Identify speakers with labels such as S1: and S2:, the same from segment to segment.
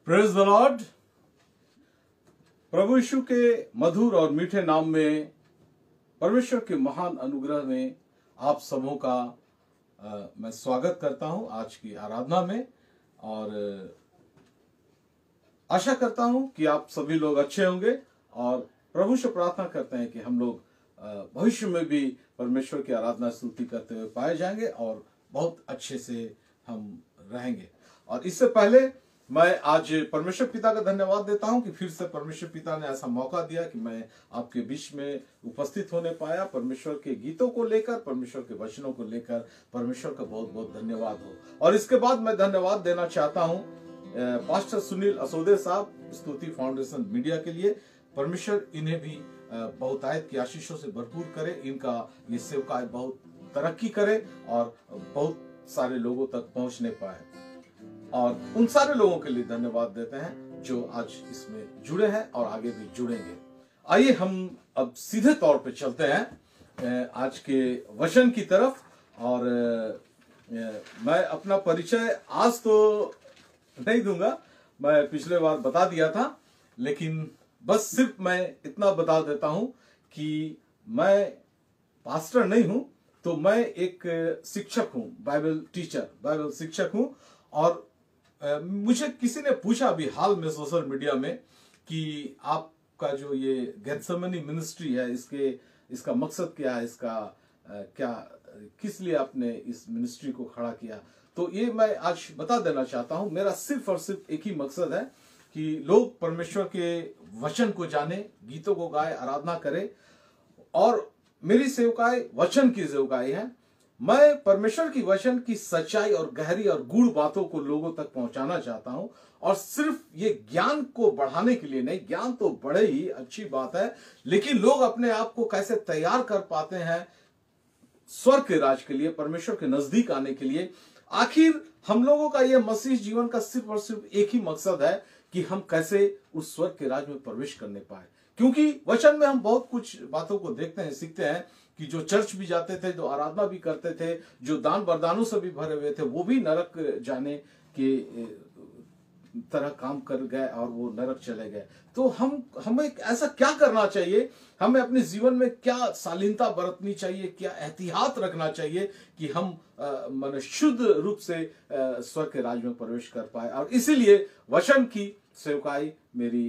S1: Praise the lord. प्रभु यीशु के मधुर और मीठे नाम में, परमेश्वर के महान अनुग्रह में आप सबों का मैं स्वागत करता हूं आज की आराधना में। और आशा करता हूं कि आप सभी लोग अच्छे होंगे और प्रभु से प्रार्थना करते हैं कि हम लोग भविष्य में भी परमेश्वर की आराधना स्तुति करते हुए पाए जाएंगे और बहुत अच्छे से हम रहेंगे। और इससे पहले मैं आज परमेश्वर पिता का धन्यवाद देता हूं कि फिर से परमेश्वर पिता ने ऐसा मौका दिया कि मैं आपके बीच में उपस्थित होने पाया। परमेश्वर के गीतों को लेकर, परमेश्वर के वचनों को लेकर परमेश्वर का बहुत बहुत धन्यवाद हो। और इसके बाद मैं धन्यवाद देना चाहता हूं पास्टर सुनील असोदे साहब, स्तुति फाउंडेशन मीडिया के लिए। परमेश्वर इन्हें भी बहुतायत की आशीषों से भरपूर करे, इनका ये सेवकाई बहुत तरक्की करे और बहुत सारे लोगों तक पहुंचने पाए। और उन सारे लोगों के लिए धन्यवाद देते हैं जो आज इसमें जुड़े हैं और आगे भी जुड़ेंगे। आइए हम अब सीधे तौर पे चलते हैं आज के वचन की तरफ। और मैं अपना परिचय आज तो नहीं दूंगा, मैं पिछले बार बता दिया था, लेकिन बस सिर्फ मैं इतना बता देता हूं कि मैं पास्टर नहीं हूं, तो मैं एक शिक्षक हूं, बाइबल टीचर, बाइबल शिक्षक हूं। और मुझे किसी ने पूछा अभी हाल में सोशल मीडिया में कि आपका जो ये गेथसेमनी मिनिस्ट्री है, इसका मकसद क्या है, इसका क्या, किस लिए आपने इस मिनिस्ट्री को खड़ा किया। तो ये मैं आज बता देना चाहता हूं। मेरा सिर्फ और सिर्फ एक ही मकसद है कि लोग परमेश्वर के वचन को जाने, गीतों को गाए, आराधना करें। और मेरी सेवकाई वचन की सेवकाई है। मैं परमेश्वर की वचन की सच्चाई और गहरी और गूढ़ बातों को लोगों तक पहुंचाना चाहता हूं। और सिर्फ ये ज्ञान को बढ़ाने के लिए नहीं, ज्ञान तो बड़े ही अच्छी बात है, लेकिन लोग अपने आप को कैसे तैयार कर पाते हैं स्वर्ग के राज के लिए, परमेश्वर के नजदीक आने के लिए। आखिर हम लोगों का ये मसीह जीवन का सिर्फ और सिर्फ एक ही मकसद है कि हम कैसे उस स्वर्ग के राज में प्रवेश करने पाए। क्योंकि वचन में हम बहुत कुछ बातों को देखते हैं, सीखते हैं कि जो चर्च भी जाते थे, जो आराधना भी करते थे, जो दान वरदानों से भी भरे हुए थे, वो भी नरक जाने के तरह काम कर गए और वो नरक चले गए। तो हमें ऐसा क्या करना चाहिए, हमें अपने जीवन में क्या शालीनता बरतनी चाहिए, क्या एहतियात रखना चाहिए कि हम मन शुद्ध रूप से स्वर्ग के राज में प्रवेश कर पाए। और इसीलिए वचन की सेवकाई मेरी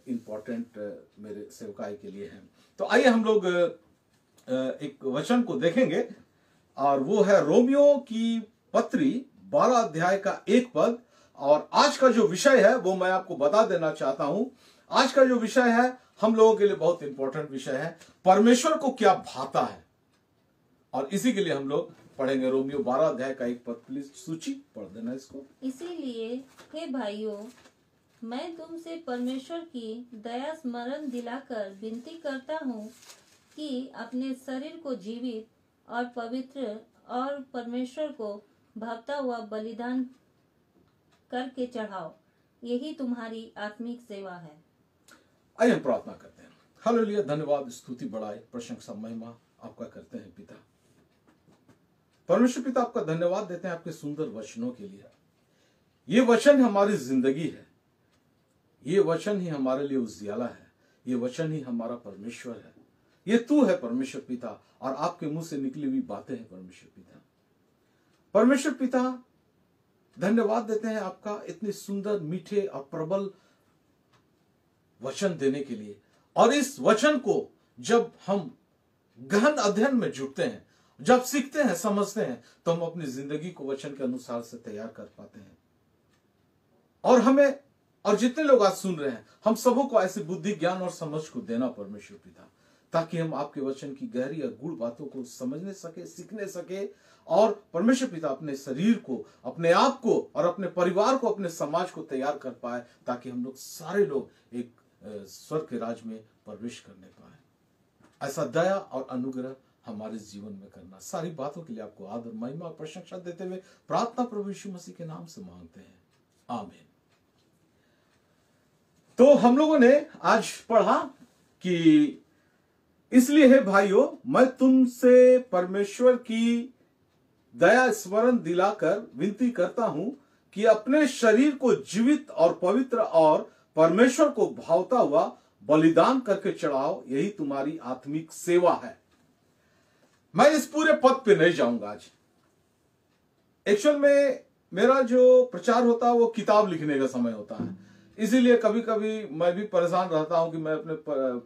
S1: इंपॉर्टेंट मेरे सेवकाई के लिए है। तो आइए हम लोग एक वचन को देखेंगे और वो है रोमियो की पत्री 12 अध्याय का 1 पद। और आज का जो विषय है वो मैं आपको बता देना चाहता हूं। आज का जो विषय है हम लोगों के लिए बहुत इंपॉर्टेंट विषय है, परमेश्वर को क्या भाता है। और इसी के लिए हम लोग पढ़ेंगे रोमियो 12 अध्याय का 1 पद। प्लीज सूची पढ़ देना इसको।
S2: इसीलिए हे भाइयों, मैं तुमसे परमेश्वर की दया स्मरण दिलाकर विनती करता हूँ कि अपने शरीर को जीवित और पवित्र और परमेश्वर को भावता हुआ बलिदान करके चढ़ाओ, यही तुम्हारी आत्मिक सेवा है।
S1: आइए हम प्रार्थना करते हैं। हालेलुया, धन्यवाद, स्तुति, बड़ाई, प्रशंसा, महिमा आपका करते हैं पिता। परमेश्वर पिता, आपका धन्यवाद देते हैं आपके सुंदर वचनों के लिए। ये वचन हमारी जिंदगी है, ये वचन ही हमारे लिए उजियाला है, ये वचन ही हमारा परमेश्वर है। ये तू है परमेश्वर पिता, और आपके मुंह से निकली हुई बातें हैं परमेश्वर पिता। परमेश्वर पिता, धन्यवाद देते हैं आपका इतने सुंदर, मीठे और प्रबल वचन देने के लिए। और इस वचन को जब हम गहन अध्ययन में जुटते हैं, जब सीखते हैं, समझते हैं, तो हम अपनी जिंदगी को वचन के अनुसार से तैयार कर पाते हैं। और हमें, और जितने लोग आज सुन रहे हैं, हम सबों को ऐसी बुद्धि, ज्ञान और समझ को देना परमेश्वर पिता, ताकि हम आपके वचन की गहरी और गूढ़ बातों को समझने सके, सीखने सके। और परमेश्वर पिता अपने शरीर को, अपने आप को और अपने परिवार को, अपने समाज को तैयार कर पाए, ताकि हम लोग सारे लोग एक स्वर्ग के राज में प्रवेश करने पाए। ऐसा दया और अनुग्रह हमारे जीवन में करना। सारी बातों के लिए आपको आदर, महिमा और प्रशंसा देते हुए प्रार्थना प्रभु यीशु मसीह के नाम से मांगते हैं, आमीन। तो हम लोगों ने आज पढ़ा कि इसलिए हे भाइयों, मैं तुमसे परमेश्वर की दया स्मरण दिलाकर विनती करता हूं कि अपने शरीर को जीवित और पवित्र और परमेश्वर को भावता हुआ बलिदान करके चढ़ाओ, यही तुम्हारी आत्मिक सेवा है। मैं इस पूरे पद पे नहीं जाऊंगा आज। एक्चुअल में मेरा जो प्रचार होता है वो किताब लिखने का समय होता है, इसीलिए कभी कभी मैं भी परेशान रहता हूं कि मैं अपने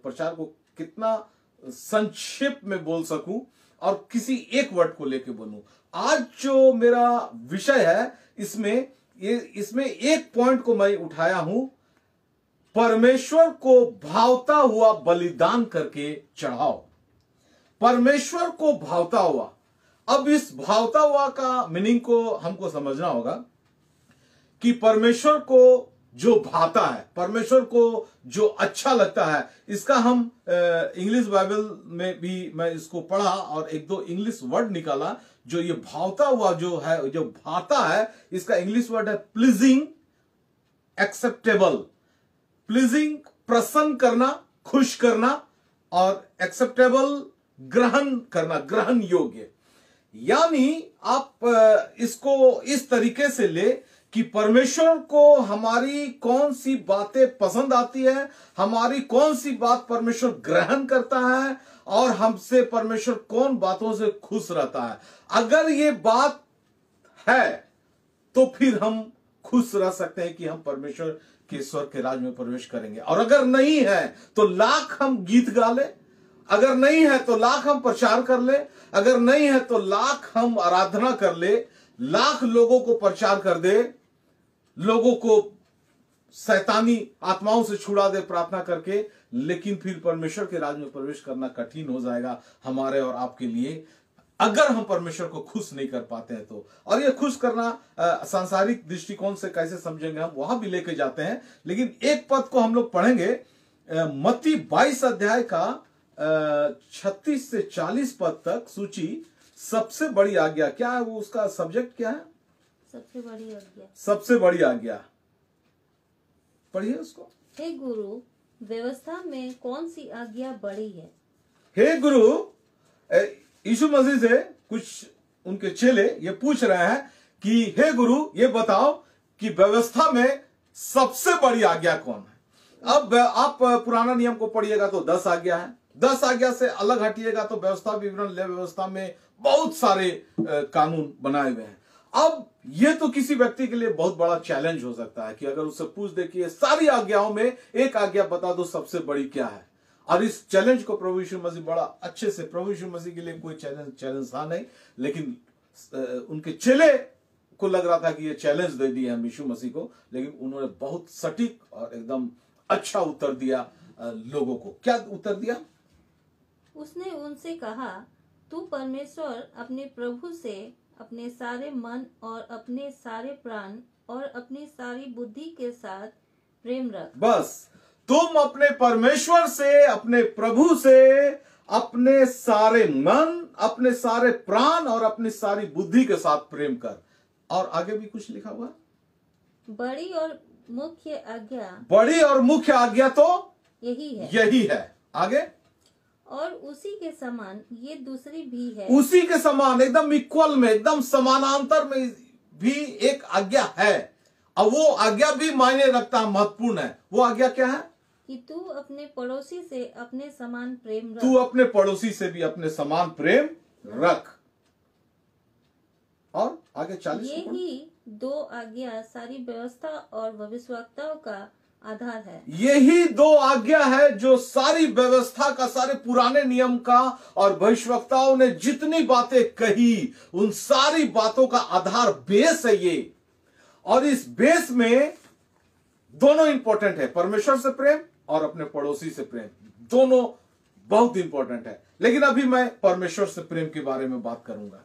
S1: प्रचार को कितना संक्षेप में बोल सकूं और किसी एक वर्ड को लेके बोलूं। आज जो मेरा विषय है इसमें एक पॉइंट को मैं उठाया हूं, परमेश्वर को भावता हुआ बलिदान करके चढ़ाओ। परमेश्वर को भावता हुआ। अब इस भावता हुआ का मीनिंग को हमको समझना होगा कि परमेश्वर को जो भाता है, परमेश्वर को जो अच्छा लगता है, इसका हम इंग्लिश बाइबल में भी मैं इसको पढ़ा और एक दो इंग्लिश वर्ड निकाला जो ये भावता हुआ जो है, जो भाता है, इसका इंग्लिश वर्ड है प्लीजिंग, एक्सेप्टेबल। प्लीजिंग प्रसन्न करना, खुश करना, और एक्सेप्टेबल ग्रहण करना, ग्रहण योग्य। यानी आप इसको इस तरीके से ले कि परमेश्वर को हमारी कौन सी बातें पसंद आती है, हमारी कौन सी बात परमेश्वर ग्रहण करता है, और हमसे परमेश्वर कौन बातों से खुश रहता है। अगर ये बात है तो फिर हम खुश रह सकते हैं कि हम परमेश्वर के स्वर्ग के राज में प्रवेश करेंगे। और अगर नहीं है तो लाख हम गीत गा ले, अगर नहीं है तो लाख हम प्रचार कर ले, अगर नहीं है तो लाख हम आराधना कर ले, लाख लोगों को प्रचार कर दे, लोगों को शैतानी आत्माओं से छुड़ा दे प्रार्थना करके, लेकिन फिर परमेश्वर के राज में प्रवेश करना कठिन हो जाएगा हमारे और आपके लिए, अगर हम परमेश्वर को खुश नहीं कर पाते हैं तो। और ये खुश करना सांसारिक दृष्टिकोण से कैसे समझेंगे हम, वहां भी लेके जाते हैं। लेकिन एक पद को हम लोग पढ़ेंगे, मत्ती 22 अध्याय का 36 से 40 पद तक सूची। सबसे बड़ी आज्ञा क्या है, वो उसका सब्जेक्ट क्या है?
S2: सबसे बड़ी आज्ञा। सबसे
S1: बड़ी आज्ञा पढ़िए उसको।
S2: हे गुरु, व्यवस्था में कौन सी आज्ञा बड़ी है?
S1: हे गुरु, यीशु मसीह से कुछ उनके चेले ये पूछ रहे हैं कि हे गुरु, ये बताओ कि व्यवस्था में सबसे बड़ी आज्ञा कौन है? अब आप पुराना नियम को पढ़िएगा तो 10 आज्ञा है। 10 आज्ञा से अलग हटिएगा तो व्यवस्था विवरण ले व्यवस्था में बहुत सारे कानून बनाए हुए हैं। अब ये तो किसी व्यक्ति के लिए बहुत बड़ा चैलेंज हो सकता है कि अगर उससे पूछ दे कि सारी आज्ञाओं में एक आज्ञा बता दो सबसे बड़ी क्या है। और इस चैलेंज को प्रभु यीशु मसीह बड़ा अच्छे से, प्रभु यीशु मसीह के लिए कोई चैलेंज था नहीं, लेकिन उनके चेले को लग रहा था कि ये चैलेंज दे दिया हम यीशु मसीह को, लेकिन उन्होंने बहुत सटीक और एकदम अच्छा उत्तर दिया लोगों को। क्या उत्तर दिया?
S2: उसने उनसे कहा, तू परमेश्वर अपने प्रभु से अपने सारे मन और अपने सारे प्राण और अपनी सारी बुद्धि के साथ प्रेम रख। बस,
S1: तुम अपने परमेश्वर से, अपने प्रभु से अपने सारे मन, अपने सारे प्राण और अपनी सारी बुद्धि के साथ प्रेम कर। और आगे भी कुछ लिखा हुआ,
S2: बड़ी और मुख्य आज्ञा।
S1: बड़ी और मुख्य आज्ञा तो
S2: यही है।
S1: आगे,
S2: और उसी के समान ये दूसरी भी है।
S1: उसी के समान, एकदम इक्वल में, एकदम समानांतर में भी एक आज्ञा है, और वो आज्ञा भी मायने रखता है, महत्वपूर्ण है। वो आज्ञा क्या है?
S2: कि तू अपने पड़ोसी से अपने समान प्रेम रख।
S1: तू अपने पड़ोसी से भी अपने समान प्रेम रख। और आगे 40।
S2: ये ही 2 आज्ञा सारी व्यवस्था और भविष्यवक्ताओं का आधार है।
S1: यही 2 आज्ञा है जो सारी व्यवस्था का, सारे पुराने नियम का और भविष्यवक्ताओं ने जितनी बातें कही, उन सारी बातों का आधार, बेस है ये। और इस बेस में दोनों इंपॉर्टेंट है, परमेश्वर से प्रेम और अपने पड़ोसी से प्रेम, दोनों बहुत इंपॉर्टेंट है। लेकिन अभी मैं परमेश्वर से प्रेम के बारे में बात करूंगा।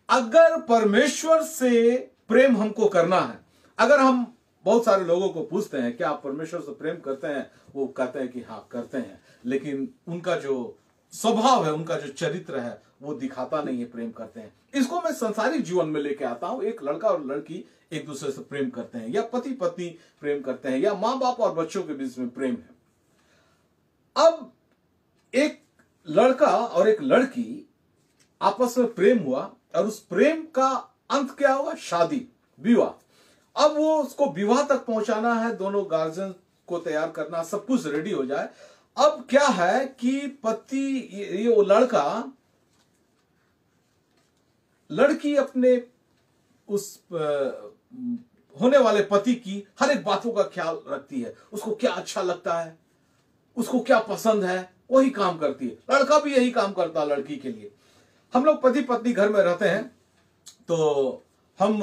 S1: अगर परमेश्वर से प्रेम हमको करना है, अगर हम बहुत सारे लोगों को पूछते हैं क्या आप परमेश्वर से प्रेम करते हैं, वो कहते हैं कि हाँ करते हैं, लेकिन उनका जो स्वभाव है, उनका जो चरित्र है, वो दिखाता नहीं है प्रेम करते हैं। इसको मैं संसारिक जीवन में लेके आता हूं। एक लड़का और लड़की एक दूसरे से प्रेम करते हैं, या पति पत्नी प्रेम करते हैं, या माँ बाप और बच्चों के बीच में प्रेम है। अब एक लड़का और एक लड़की आपस में प्रेम हुआ, और उस प्रेम का अंत क्या हुआ? शादी, विवाह। अब वो उसको विवाह तक पहुंचाना है, दोनों गार्जियन को तैयार करना, सब कुछ रेडी हो जाए। अब क्या है कि पति, ये वो लड़की अपने उस होने वाले पति की हर एक बातों का ख्याल रखती है। उसको क्या अच्छा लगता है, उसको क्या पसंद है, वही काम करती है। लड़का भी यही काम करता है लड़की के लिए। हम लोग पति पत्नी घर में रहते हैं तो हम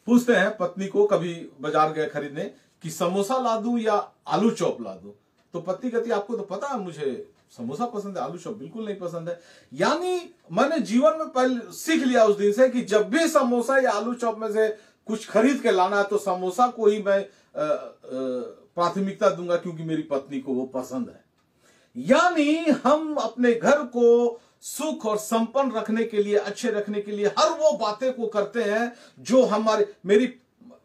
S1: पूछते हैं पत्नी को, कभी बाजार गए खरीदने, कि समोसा ला दूं या आलू चॉप ला दूं। तो पत्नी कहती है आपको तो पता है मुझे समोसा पसंद है, आलू चॉप बिल्कुल नहीं पसंद है। यानी मैंने जीवन में पहले सीख लिया उस दिन से कि जब भी समोसा या आलू चॉप में से कुछ खरीद के लाना है तो समोसा को ही मैं प्राथमिकता दूंगा, क्योंकि मेरी पत्नी को वो पसंद है। यानी हम अपने घर को सुख और संपन्न रखने के लिए, अच्छे रखने के लिए हर वो बातें को करते हैं जो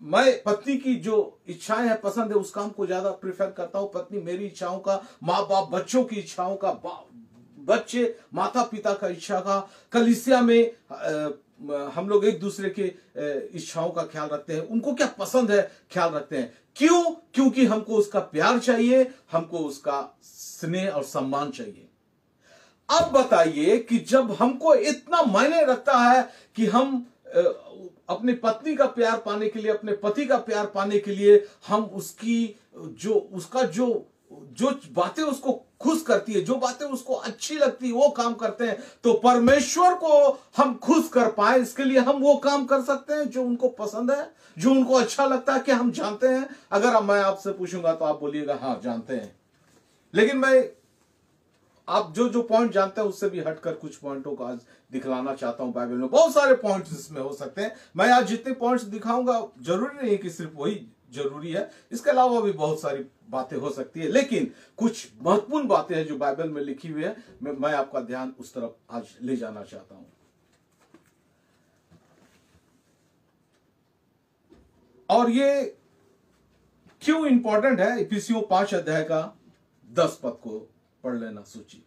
S1: मैं पत्नी की जो इच्छाएं हैं, पसंद है, उस काम को ज्यादा प्रेफर करता हूं। पत्नी मेरी इच्छाओं का, माँ बाप बच्चों की इच्छाओं का, बच्चे माता पिता का इच्छा का, कलीसिया में हम लोग एक दूसरे के इच्छाओं का ख्याल रखते हैं, उनको क्या पसंद है ख्याल रखते हैं। क्यों? क्योंकि हमको उसका प्यार चाहिए, हमको उसका स्नेह और सम्मान चाहिए। अब बताइए कि जब हमको इतना मायने रखता है कि हम अपनी पत्नी का प्यार पाने के लिए, अपने पति का प्यार पाने के लिए हम जो बातें उसको खुश करती है, जो बातें उसको अच्छी लगती है, वो काम करते हैं, तो परमेश्वर को हम खुश कर पाए इसके लिए हम वो काम कर सकते हैं जो उनको पसंद है, जो उनको अच्छा लगता है। कि हम जानते हैं? अगर मैं आपसे पूछूंगा तो आप बोलिएगा हाँ जानते हैं, लेकिन मैं आप जो पॉइंट जानते हैं उससे भी हटकर कुछ पॉइंटों को आज दिखलाना चाहता हूं। बाइबल में बहुत सारे पॉइंट्स इसमें हो सकते हैं। मैं आज जितने पॉइंट्स दिखाऊंगा जरूरी नहीं है कि सिर्फ वही जरूरी है, इसके अलावा भी बहुत सारी बातें हो सकती है, लेकिन कुछ महत्वपूर्ण बातें हैं जो बाइबल में लिखी हुई है। मैं आपका ध्यान उस तरफ आज ले जाना चाहता हूं। और ये क्यों इंपॉर्टेंट है, इफिसियों 5 अध्याय का 10 पद को पढ़ लेना सूची।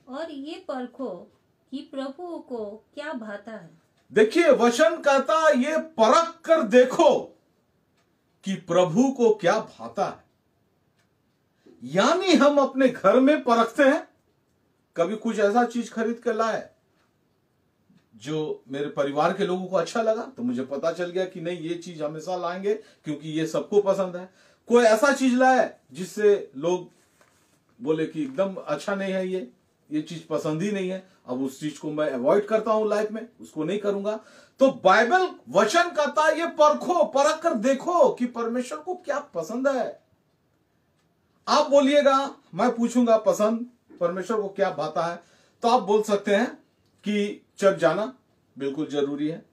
S2: और ये परखो कि प्रभु को क्या भाता है।
S1: देखिए वचन कहता ये परख कर देखो कि प्रभु को क्या भाता है। यानी हम अपने घर में परखते हैं, कभी कुछ ऐसा चीज खरीद कर लाए जो मेरे परिवार के लोगों को अच्छा लगा, तो मुझे पता चल गया कि नहीं ये चीज हमेशा लाएंगे क्योंकि ये सबको पसंद है। कोई ऐसा चीज लाए जिससे लोग बोले कि एकदम अच्छा नहीं है, ये चीज पसंद ही नहीं है, अब उस चीज को मैं अवॉइड करता हूं लाइफ में, उसको नहीं करूंगा। तो बाइबल वचन कहता है ये परखो, परख कर देखो कि परमेश्वर को क्या पसंद है। आप बोलिएगा, मैं पूछूंगा पसंद परमेश्वर को क्या भाता है, तो आप बोल सकते हैं कि चर्च जाना बिल्कुल जरूरी है,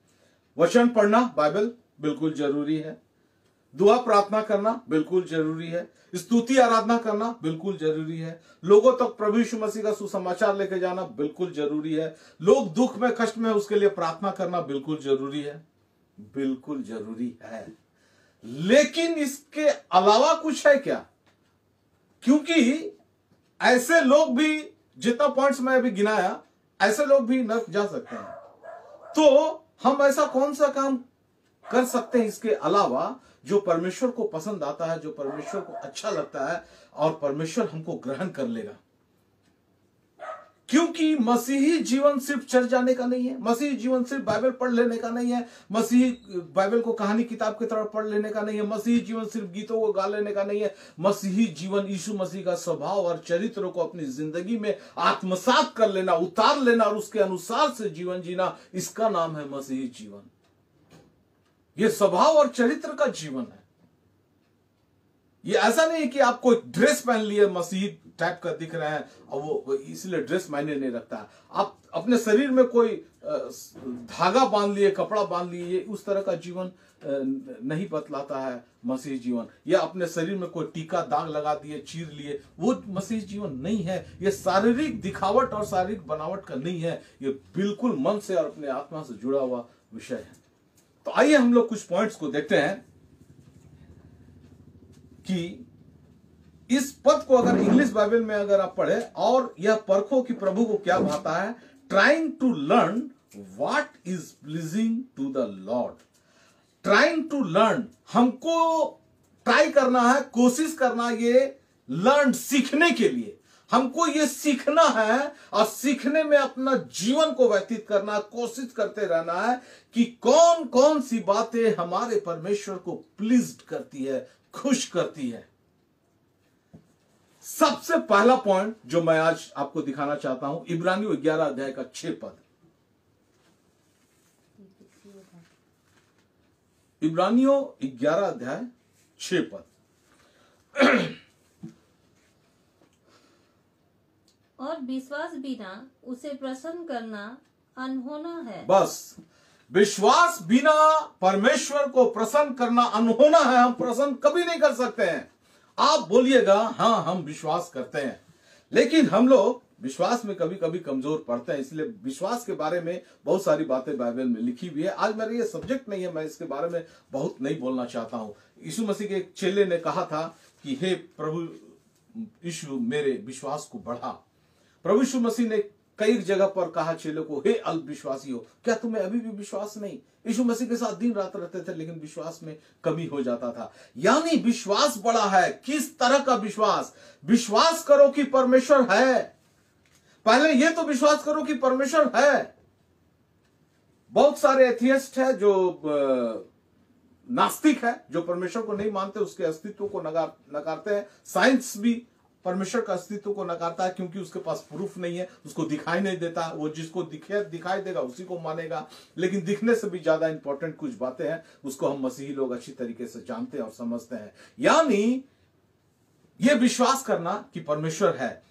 S1: वचन पढ़ना बाइबल बिल्कुल जरूरी है, दुआ प्रार्थना करना बिल्कुल जरूरी है, स्तुति आराधना करना बिल्कुल जरूरी है, लोगों तक प्रभु यीशु मसीह का सुसमाचार लेके जाना बिल्कुल जरूरी है, लोग दुख में कष्ट में उसके लिए प्रार्थना करना बिल्कुल जरूरी है, बिल्कुल जरूरी है। लेकिन इसके अलावा कुछ है क्या? क्योंकि ऐसे लोग भी, जितना पॉइंट्स मैं अभी गिनाया, ऐसे लोग भी नरक जा सकते हैं। तो हम ऐसा कौन सा काम कर सकते हैं इसके अलावा जो परमेश्वर को पसंद आता है, जो परमेश्वर को अच्छा लगता है और परमेश्वर हमको ग्रहण कर लेगा। क्योंकि मसीही जीवन सिर्फ चर्च जाने का नहीं है, मसीही जीवन सिर्फ बाइबल पढ़ लेने का नहीं है, मसीही बाइबल को कहानी किताब की तरह पढ़ लेने का नहीं है, मसीही जीवन सिर्फ गीतों को गा लेने का नहीं है। मसीही जीवन यीशु मसीह का स्वभाव और चरित्र को अपनी जिंदगी में आत्मसात कर लेना, उतार लेना और उसके अनुसार से जीवन जीना, इसका नाम है मसीही जीवन। ये स्वभाव और चरित्र का जीवन है। ये ऐसा नहीं कि आप कोई ड्रेस पहन लिए मसीही टाइप का दिख रहे हैं और वो इसलिए ड्रेस मायने नहीं रखता। आप अपने शरीर में कोई धागा बांध लिए, कपड़ा बांध लिए, उस तरह का जीवन नहीं बतलाता है मसीही जीवन। या अपने शरीर में कोई टीका दाग लगा दिए, चीर लिए, वो मसीही जीवन नहीं है। ये शारीरिक दिखावट और शारीरिक बनावट का नहीं है, ये बिल्कुल मन से और अपने आत्मा से जुड़ा हुआ विषय है। तो आइए हम लोग कुछ पॉइंट्स को देखते हैं कि इस पद को अगर इंग्लिश बाइबल में अगर आप पढ़े, और यह परखो कि प्रभु को क्या भाता है, trying to learn what is pleasing to the Lord. Trying to learn, हमको ट्राई करना है, कोशिश करना, ये लर्न सीखने के लिए हमको ये सीखना है और सीखने में अपना जीवन को व्यतीत करना, कोशिश करते रहना है कि कौन कौन सी बातें हमारे परमेश्वर को प्लीज्ड करती है, खुश करती है। सबसे पहला पॉइंट जो मैं आज आपको दिखाना चाहता हूं, इब्रानियों 11 अध्याय का 6 पद। इब्रानियों 11 अध्याय 6 पद।
S2: और विश्वास बिना उसे प्रसन्न करना अनहोना है।
S1: बस, विश्वास बिना परमेश्वर को प्रसन्न करना अनहोना है। हम प्रसन्न कभी नहीं कर सकते हैं। आप बोलिएगा हाँ हम विश्वास करते हैं, लेकिन हम लोग विश्वास में कभी कभी कमजोर पड़ते हैं। इसलिए विश्वास के बारे में बहुत सारी बातें बाइबल में लिखी हुई है। आज मेरा ये सब्जेक्ट नहीं है, मैं इसके बारे में बहुत नहीं बोलना चाहता हूं। यीशु मसीह के एक चेले ने कहा था कि हे प्रभु यीशु मेरे विश्वास को बढ़ा। प्रभु यीशु मसीह ने कई जगह पर कहा चेलों को, हे अल्पविश्वासी हो, क्या तुम्हें अभी भी विश्वास नहीं? यीशु मसीह के साथ दिन रात रहते थे, लेकिन विश्वास में कमी हो जाता था। यानी विश्वास बड़ा है। किस तरह का विश्वास? विश्वास करो कि परमेश्वर है। पहले ये तो विश्वास करो कि परमेश्वर है। बहुत सारे एथियस्ट है जो नास्तिक है, जो परमेश्वर को नहीं मानते, उसके अस्तित्व को नकारते हैं। साइंस भी परमेश्वर का अस्तित्व को नकारता है, क्योंकि उसके पास प्रूफ नहीं है, उसको दिखाई नहीं देता। वो जिसको दिखाई देगा उसी को मानेगा। लेकिन दिखने से भी ज्यादा इंपॉर्टेंट कुछ बातें हैं, उसको हम मसीही लोग अच्छी तरीके से जानते हैं और समझते हैं। यानी ये विश्वास करना कि परमेश्वर है।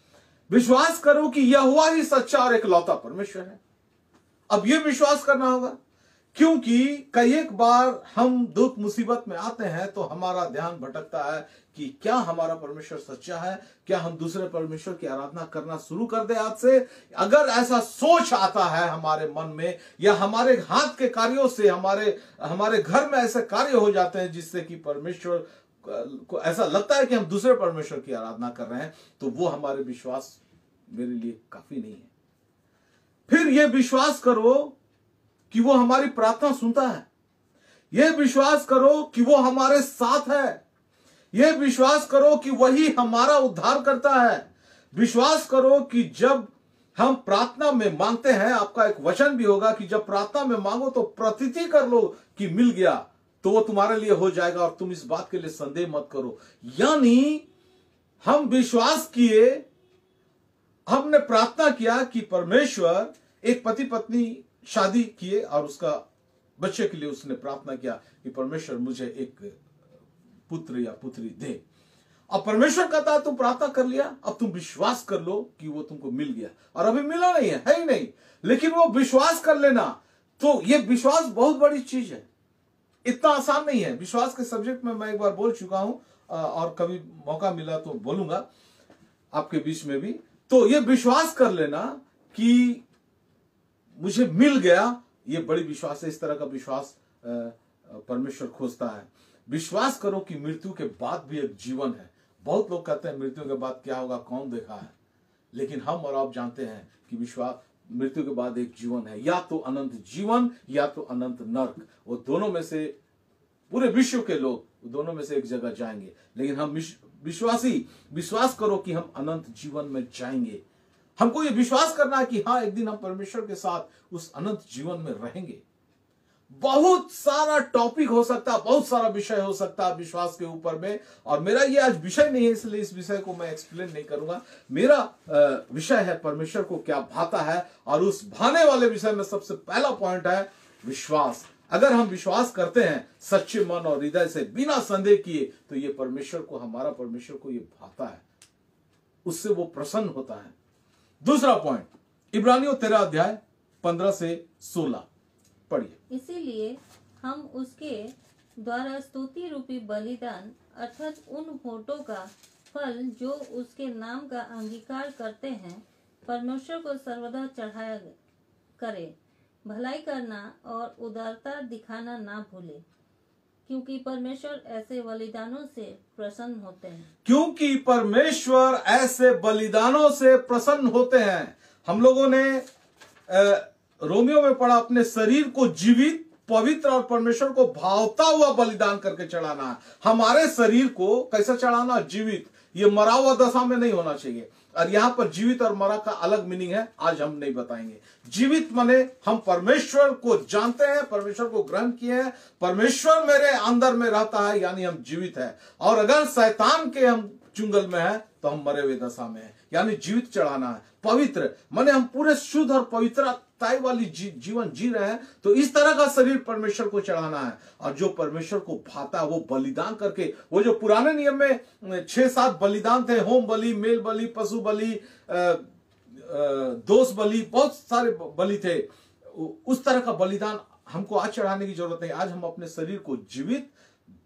S1: विश्वास करो कि यहोवा ही सच्चा और इकलौता परमेश्वर है। अब ये विश्वास करना होगा, क्योंकि कई एक बार हम दुख मुसीबत में आते हैं तो हमारा ध्यान भटकता है कि क्या हमारा परमेश्वर सच्चा है, क्या हम दूसरे परमेश्वर की आराधना करना शुरू कर दे आज से। अगर ऐसा सोच आता है हमारे मन में, या हमारे हाथ के कार्यों से हमारे घर में ऐसे कार्य हो जाते हैं जिससे कि परमेश्वर को ऐसा लगता है कि हम दूसरे परमेश्वर की आराधना कर रहे हैं, तो वो हमारे विश्वास मेरे लिए काफी नहीं है। फिर यह विश्वास करो कि वो हमारी प्रार्थना सुनता है। यह विश्वास करो कि वो हमारे साथ है। यह विश्वास करो कि वही हमारा उद्धार करता है। विश्वास करो कि जब हम प्रार्थना में मांगते हैं, आपका एक वचन भी होगा कि जब प्रार्थना में मांगो तो प्रतीति कर लो कि मिल गया, तो वो तुम्हारे लिए हो जाएगा और तुम इस बात के लिए संदेह मत करो। यानी हम विश्वास किए, हमने प्रार्थना किया कि परमेश्वर, एक पति पत्नी शादी किए और उसका बच्चे के लिए उसने प्रार्थना किया कि परमेश्वर मुझे एक पुत्र या पुत्री दे। अब परमेश्वर कहता है तुम प्रार्थना कर लिया, अब तुम विश्वास कर लो कि वो तुमको मिल गया। और अभी मिला नहीं है ही नहीं, लेकिन वो विश्वास कर लेना, तो ये विश्वास बहुत बड़ी चीज है। इतना आसान नहीं है। विश्वास के सब्जेक्ट में मैं एक बार बोल चुका हूं और कभी मौका मिला तो बोलूंगा आपके बीच में भी। तो ये विश्वास कर लेना कि मुझे मिल गया, ये बड़ी विश्वास है। इस तरह का विश्वास परमेश्वर खोजता है। विश्वास करो कि मृत्यु के बाद भी एक जीवन है। बहुत लोग कहते हैं मृत्यु के बाद क्या होगा, कौन देखा है, लेकिन हम और आप जानते हैं कि विश्वास, मृत्यु के बाद एक जीवन है, या तो अनंत जीवन या तो अनंत नरक। वो दोनों में से, पूरे विश्व के लोग दोनों में से एक जगह जाएंगे। लेकिन हम विश्वास करो कि हम अनंत जीवन में जाएंगे। हमको ये विश्वास करना है कि हाँ, एक दिन हम परमेश्वर के साथ उस अनंत जीवन में रहेंगे। बहुत सारा टॉपिक हो सकता है, बहुत सारा विषय हो सकता है विश्वास के ऊपर में, और मेरा ये आज विषय नहीं है, इसलिए इस विषय को मैं एक्सप्लेन नहीं करूंगा। मेरा विषय है परमेश्वर को क्या भाता है, और उस भाने वाले विषय में सबसे पहला पॉइंट है विश्वास। अगर हम विश्वास करते हैं सच्चे मन और हृदय से, बिना संदेह किए, तो ये परमेश्वर को, हमारा परमेश्वर को ये भाता है, उससे वो प्रसन्न होता है। दूसरा पॉइंट, इब्रानियों 13 अध्याय 15 से 16 पढ़िए।
S2: इसीलिए हम उसके द्वारा स्तुति रूपी बलिदान अर्थात उन होठों का फल जो उसके नाम का अंगीकार करते हैं, परमेश्वर को सर्वदा चढ़ाया करे। भलाई करना और उदारता दिखाना ना भूले, क्योंकि परमेश्वर ऐसे बलिदानों से प्रसन्न होते हैं।
S1: क्योंकि परमेश्वर ऐसे बलिदानों से प्रसन्न होते हैं। हम लोगों ने रोमियो में पढ़ा, अपने शरीर को जीवित पवित्र और परमेश्वर को भावता हुआ बलिदान करके चढ़ाना है। हमारे शरीर को कैसा चढ़ाना? जीवित। ये मरा हुआ दशा में नहीं होना चाहिए। और यहां पर जीवित और मरा का अलग मीनिंग है, आज हम नहीं बताएंगे। जीवित माने हम परमेश्वर को जानते हैं, परमेश्वर को ग्रहण किए हैं, परमेश्वर मेरे अंदर में रहता है, यानी हम जीवित है। और अगर शैतान के हम चुंगल में है तो हम मरे हुए दशा में है, यानी जीवित चढ़ाना है। पवित्र माने हम पूरे शुद्ध और पवित्रताई वाली जीवन जी रहे हैं, तो इस तरह का शरीर परमेश्वर को चढ़ाना है। और जो परमेश्वर को भाता वो बलिदान करके, वो जो पुराने नियम में 6-7 बलिदान थे, होम बलि, मेल बलि, पशु बलि, दोष बलि, बहुत सारे बलि थे, उस तरह का बलिदान हमको आज चढ़ाने की जरूरत नहीं। आज हम अपने शरीर को जीवित,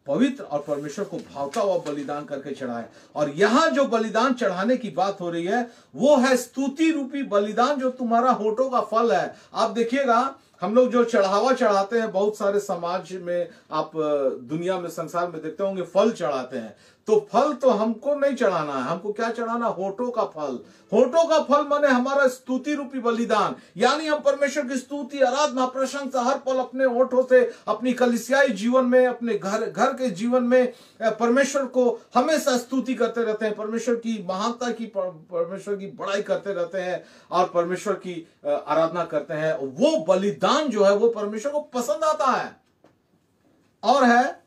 S1: पवित्र और परमेश्वर को भावता हुआ बलिदान करके चढ़ाए। और यहां जो बलिदान चढ़ाने की बात हो रही है वो है स्तुति रूपी बलिदान, जो तुम्हारा होठों का फल है। आप देखिएगा, हम लोग जो चढ़ावा चढ़ाते हैं, बहुत सारे समाज में, आप दुनिया में, संसार में देखते होंगे, फल चढ़ाते हैं। तो फल तो हमको नहीं चढ़ाना है, हमको क्या चढ़ाना? होठों का फल। होठों का फल माने हमारा स्तुति रूपी बलिदान, यानी हम परमेश्वर की स्तुति, आराधना, प्रशंसा हर पल अपने होठों से, अपनी कलीसियाई जीवन में, अपने घर के जीवन में परमेश्वर को हमेशा स्तुति करते रहते हैं, परमेश्वर की महानता की, परमेश्वर की बड़ाई करते रहते हैं और परमेश्वर की आराधना करते हैं। वो बलिदान जो है वो परमेश्वर को पसंद आता है। और है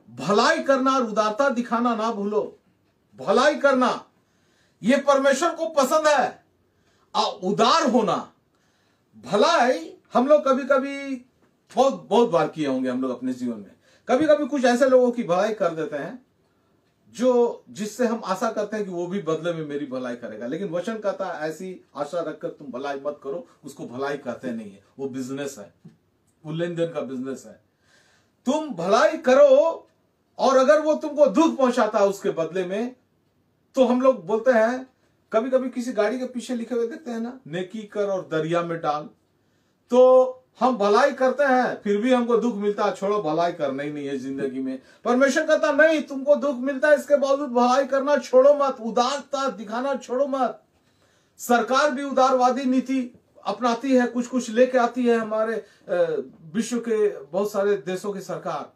S1: भलाई करना और उदारता दिखाना ना भूलो। भलाई करना ये परमेश्वर को पसंद है, और उदार होना, भलाई हम लोग कभी कभी बहुत बार किए होंगे हम लोग अपने जीवन में। कभी कभी कुछ ऐसे लोगों की भलाई कर देते हैं जिससे हम आशा करते हैं कि वो भी बदले में मेरी भलाई करेगा, लेकिन वचन कहता है ऐसी आशा रखकर तुम भलाई मत करो, उसको भलाई कहते नहीं है, वो बिजनेस है, वो लेन देन का बिजनेस है। तुम भलाई करो, और अगर वो तुमको दुख पहुंचाता है उसके बदले में, तो हम लोग बोलते हैं, कभी कभी किसी गाड़ी के पीछे लिखे हुए देखते हैं ना, नेकी कर और दरिया में डाल। तो हम भलाई करते हैं, फिर भी हमको दुख मिलता है, छोड़ो भलाई करना ही नहीं है जिंदगी में। परमेश्वर कहता नहीं, तुमको दुख मिलता है, इसके बावजूद भलाई करना छोड़ो मत, उदारता दिखाना छोड़ो मत। सरकार भी उदारवादी नीति अपनाती है, कुछ लेके आती है हमारे विश्व के बहुत सारे देशों की सरकार।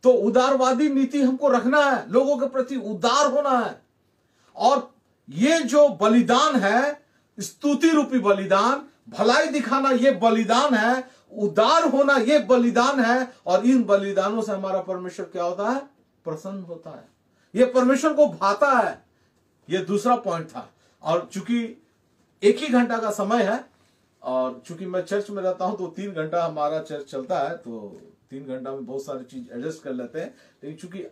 S1: तो उदारवादी नीति हमको रखना है, लोगों के प्रति उदार होना है। और ये जो बलिदान है, स्तुति रूपी बलिदान, भलाई दिखाना ये बलिदान है, उदार होना ये बलिदान है। और इन बलिदानों से हमारा परमेश्वर क्या होता है? प्रसन्न होता है, ये परमेश्वर को भाता है। ये दूसरा पॉइंट था। और चूंकि 1 ही घंटा का समय है, और चूंकि मैं चर्च में रहता हूं तो 3 घंटा हमारा चर्च चलता है, तो 3 घंटा में बहुत सारी चीज एडजस्ट कर लेते हैं। लेकिन चूंकि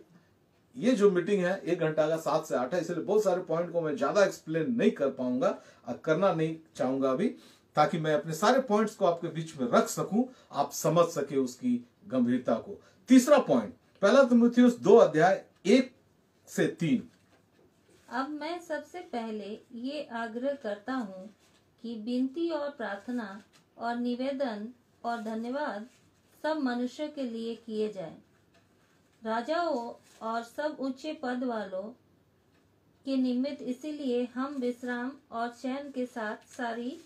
S1: ये जो मीटिंग है 1 घंटा का 7 से 8 है, इसलिए बहुत सारे पॉइंट को मैं ज्यादा एक्सप्लेन नहीं कर पाऊंगा, करना नहीं चाहूंगा अभी, ताकि मैं अपने सारे पॉइंट्स को आपके बीच में रख सकूं, आप समझ सके उसकी गंभीरता को। तीसरा पॉइंट, 1 तीमुथियुस 2:1-3।
S2: अब मैं सबसे पहले ये आग्रह करता हूँ कि विनती और प्रार्थना और निवेदन और धन्यवाद सब मनुष्य के लिए किए जाएं। राजाओं और सब ऊंचे पद वालों के निमित्त, इसीलिए हम विश्राम और चैन के साथ सारी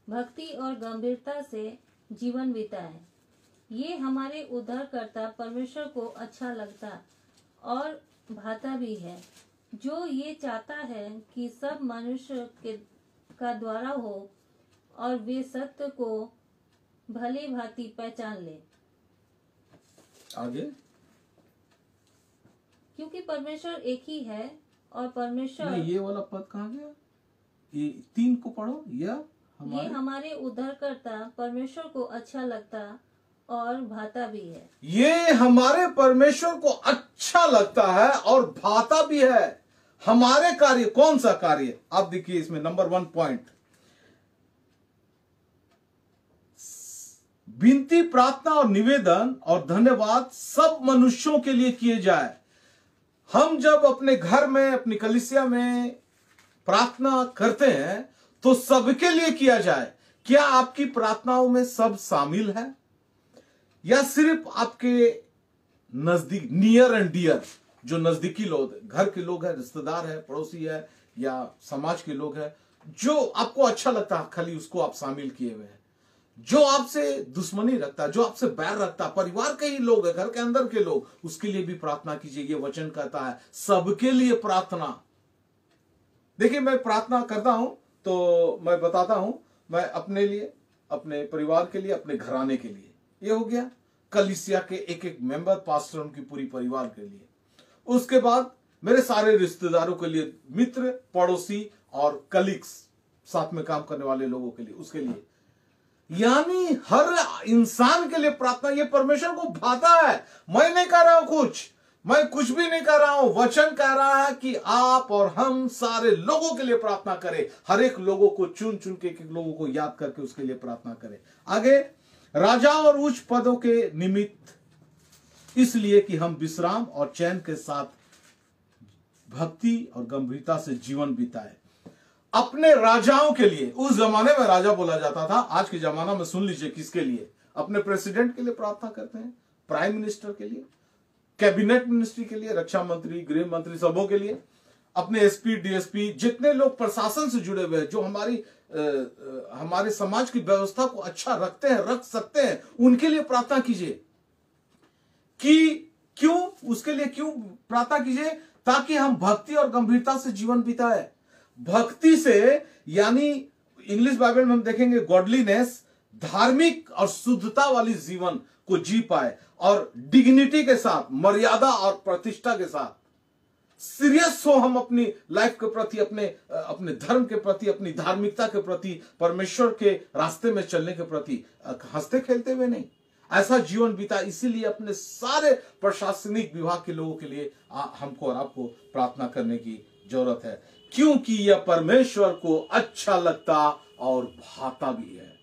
S2: भक्ति और गंभीरता से जीवन बिताएं। ये हमारे उद्धारकर्ता परमेश्वर को अच्छा लगता और भाता भी है, जो ये चाहता है कि सब मनुष्य का द्वारा हो और वे सत्य को भली भांति पहचान ले।
S1: आगे,
S2: क्योंकि परमेश्वर एक ही है और परमेश्वर,
S1: ये वाला पद कहाँ गया? ये 3 को पढ़ो। ये
S2: हमारे उद्धारकर्ता परमेश्वर को अच्छा लगता और भाता भी है।
S1: ये हमारे परमेश्वर को अच्छा लगता है और भाता भी है। हमारे कार्य, कौन सा कार्य? आप देखिए इसमें नंबर 1 पॉइंट, विनती, प्रार्थना और निवेदन और धन्यवाद सब मनुष्यों के लिए किए जाए। हम जब अपने घर में, अपनी कलीसिया में प्रार्थना करते हैं तो सबके लिए किया जाए। क्या आपकी प्रार्थनाओं में सब शामिल है, या सिर्फ आपके नजदीक, नियर एंड डियर, जो नजदीकी लोग, घर के लोग हैं, रिश्तेदार है, पड़ोसी है, या समाज के लोग हैं, जो आपको अच्छा लगता है, खाली उसको आप शामिल किए हुए हैं? जो आपसे दुश्मनी रखता है, जो आपसे बैर रखता है, परिवार के ही लोग है, घर के अंदर के लोग, उसके लिए भी प्रार्थना कीजिए। ये वचन कहता है सबके लिए प्रार्थना। देखिए मैं प्रार्थना करता हूं तो मैं बताता हूं, मैं अपने लिए, अपने परिवार के लिए, अपने घराने के लिए, ये हो गया कलीसिया के एक एक मेंबर, पास्टर, उनकी पूरी परिवार के लिए। उसके बाद मेरे सारे रिश्तेदारों के लिए, मित्र, पड़ोसी और कलीग्स, साथ में काम करने वाले लोगों के लिए, उसके लिए, यानी हर इंसान के लिए प्रार्थना। ये परमेश्वर को भाता है। मैं नहीं कर रहा हूं कुछ, मैं कुछ भी नहीं कर रहा हूं। वचन कह रहा है कि आप और हम सारे लोगों के लिए प्रार्थना करें। हर एक लोगों को चुन चुन के, एक एक लोगों को याद करके उसके लिए प्रार्थना करें। आगे, राजा और उच्च पदों के निमित्त, इसलिए कि हम विश्राम और चैन के साथ भक्ति और गंभीरता से जीवन बिताए। अपने राजाओं के लिए, उस जमाने में राजा बोला जाता था, आज के जमाना में सुन लीजिए किसके लिए, अपने प्रेसिडेंट के लिए प्रार्थना करते हैं, प्राइम मिनिस्टर के लिए, कैबिनेट मिनिस्ट्री के लिए, रक्षा मंत्री, गृह मंत्री, सबों के लिए, अपने एसपी, डीएसपी, जितने लोग प्रशासन से जुड़े हुए हैं, जो हमारे समाज की व्यवस्था को अच्छा रखते हैं, रख सकते हैं, उनके लिए प्रार्थना कीजिए। कि क्यों, उसके लिए क्यों प्रार्थना कीजिए? ताकि हम भक्ति और गंभीरता से जीवन बिताए। भक्ति से, यानी इंग्लिश बाइबल में हम देखेंगे गॉडलीनेस, धार्मिक और शुद्धता वाली जीवन को जी पाए, और डिग्निटी के साथ, मर्यादा और प्रतिष्ठा के साथ सीरियस हो हम अपनी लाइफ के प्रति, अपने धर्म के प्रति, अपनी धार्मिकता के प्रति, परमेश्वर के रास्ते में चलने के प्रति, हंसते खेलते हुए नहीं, ऐसा जीवन बीता। इसीलिए अपने सारे प्रशासनिक विभाग के लोगों के लिए हमको और आपको प्रार्थना करने की जरूरत है, क्योंकि यह परमेश्वर को अच्छा लगता और भाता भी है।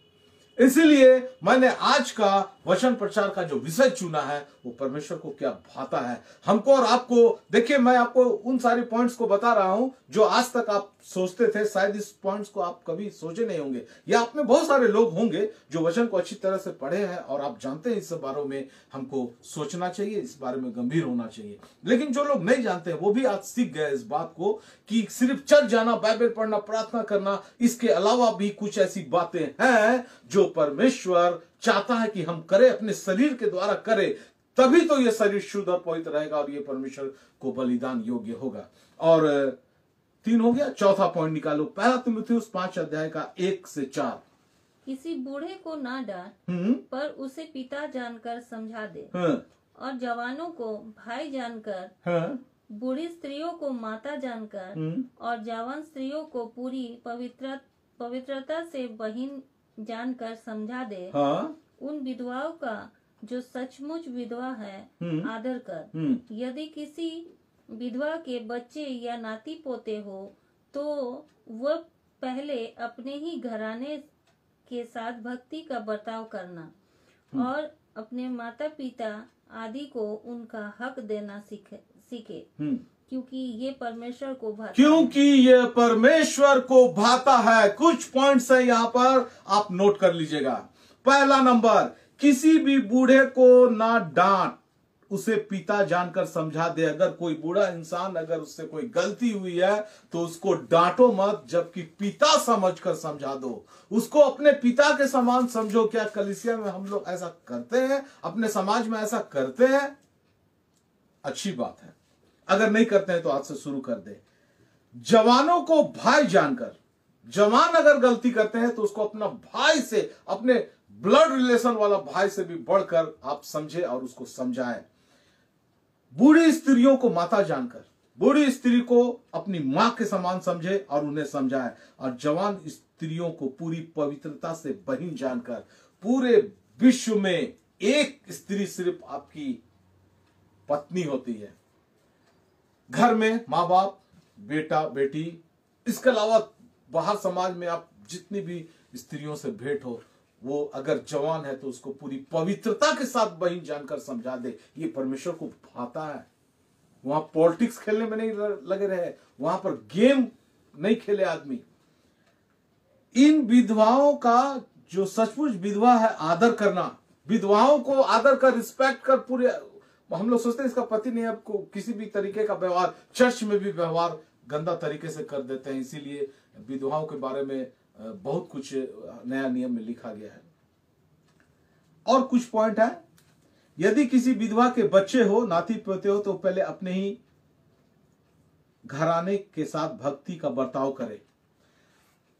S1: इसीलिए मैंने आज का वचन प्रचार का जो विषय चुना है वो परमेश्वर को क्या भाता है हमको और आपको। देखिए मैं आपको उन सारे पॉइंट्स को बता रहा हूं जो आज तक आप सोचते थे, शायद इस पॉइंट्स को आप कभी सोचे नहीं होंगे, या आप में बहुत सारे लोग होंगे जो वचन को अच्छी तरह से पढ़े हैं और आप जानते हैं इस बारे में हमको सोचना चाहिए, इस बारे में गंभीर होना चाहिए। लेकिन जो लोग नहीं जानते हैं वो भी आज सीख गए इस बात को कि सिर्फ चर्च जाना, बाइबल पढ़ना, प्रार्थना करना, इसके अलावा भी कुछ ऐसी बातें हैं जो परमेश्वर चाहता है कि हम करें, अपने शरीर के द्वारा करें, तभी तो यह शरीर शुद्ध और पवित्र रहेगा और यह परमेश्वर को बलिदान योग्य होगा। और 3 हो गया, चौथा पॉइंट निकालो, पहला तीमुथियुस 5 अध्याय का 1 से 4।
S2: किसी बूढ़े को ना डांट, पर उसे पिता जानकर समझा दे, और जवानों को भाई जानकर, बूढ़ी स्त्रियों को माता जानकर, और जवान स्त्रियों को पूरी पवित्रता से बहन जानकर समझा दे। उन विधवाओं का जो सचमुच विधवा है आदर कर। यदि किसी विधवा के बच्चे या नाती पोते हो तो वह पहले अपने ही घराने के साथ भक्ति का बर्ताव करना, और अपने माता पिता आदि को उनका हक देना सीखे, क्योंकि ये परमेश्वर को भाता
S1: क्योंकि ये परमेश्वर को भाता है। कुछ पॉइंट्स है यहाँ पर, आप नोट कर लीजिएगा। पहला नंबर, किसी भी बूढ़े को ना डांट, उसे पिता जानकर समझा दे। अगर कोई बूढ़ा इंसान, अगर उससे कोई गलती हुई है तो उसको डांटो मत, जबकि पिता समझकर समझा दो, उसको अपने पिता के समान समझो। क्या कलीसिया में हम लोग ऐसा करते हैं? अपने समाज में ऐसा करते हैं? अच्छी बात है, अगर नहीं करते हैं तो आज से शुरू कर दे। जवानों को भाई जानकर, जवान अगर गलती करते हैं तो उसको अपना भाई से, अपने ब्लड रिलेशन वाला भाई से भी बढ़कर आप समझे और उसको समझाएं। बूढ़ी स्त्रियों को माता जानकर, बूढ़ी स्त्री को अपनी मां के समान समझे और उन्हें समझाए, और जवान स्त्रियों को पूरी पवित्रता से बहन जानकर। पूरे विश्व में एक स्त्री सिर्फ आपकी पत्नी होती है, घर में माँ बाप, बेटा बेटी, इसके अलावा बाहर समाज में आप जितनी भी स्त्रियों से भेंट हो, वो अगर जवान है तो उसको पूरी पवित्रता के साथ बहन जानकर समझा दे। ये परमेश्वर को भाता है। वहां पॉलिटिक्स खेलने में नहीं लगे रहे, वहां पर गेम नहीं खेले आदमी। इन विधवाओं का, जो सचमुच विधवा है, आदर करना, विधवाओं को आदर कर, रिस्पेक्ट कर। पूरे हम लोग सोचते हैं इसका पति नहीं, आपको किसी भी तरीके का व्यवहार, चर्च में भी व्यवहार गंदा तरीके से कर देते हैं। इसीलिए विधवाओं के बारे में बहुत कुछ नया नियम में लिखा गया है। और कुछ पॉइंट है। यदि किसी विधवा के बच्चे हो, नाती पोते हो, तो पहले अपने ही घराने के साथ भक्ति का बर्ताव करे।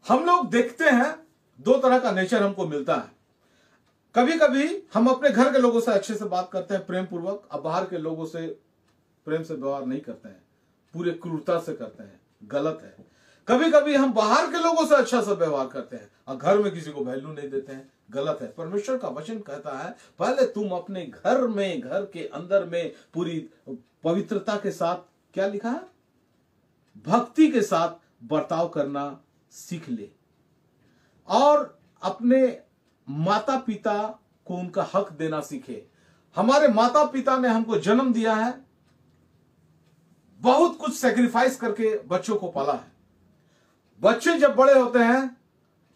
S1: हम लोग देखते हैं दो तरह का नेचर हमको मिलता है। कभी कभी हम अपने घर के लोगों से अच्छे से बात करते हैं, प्रेम पूर्वक, अब बाहर के लोगों से प्रेम से व्यवहार नहीं करते हैं, पूरे क्रूरता से करते हैं, गलत है। कभी कभी हम बाहर के लोगों से अच्छा सा व्यवहार करते हैं और घर में किसी को वैल्यू नहीं देते हैं, गलत है। परमेश्वर का वचन कहता है पहले तुम अपने घर में, घर के अंदर में पूरी पवित्रता के साथ, क्या लिखा है, भक्ति के साथ बर्ताव करना सीख ले, और अपने माता पिता को उनका हक देना सीखे। हमारे माता पिता ने हमको जन्म दिया है, बहुत कुछ सैक्रिफाइस करके बच्चों को पाला है। बच्चे जब बड़े होते हैं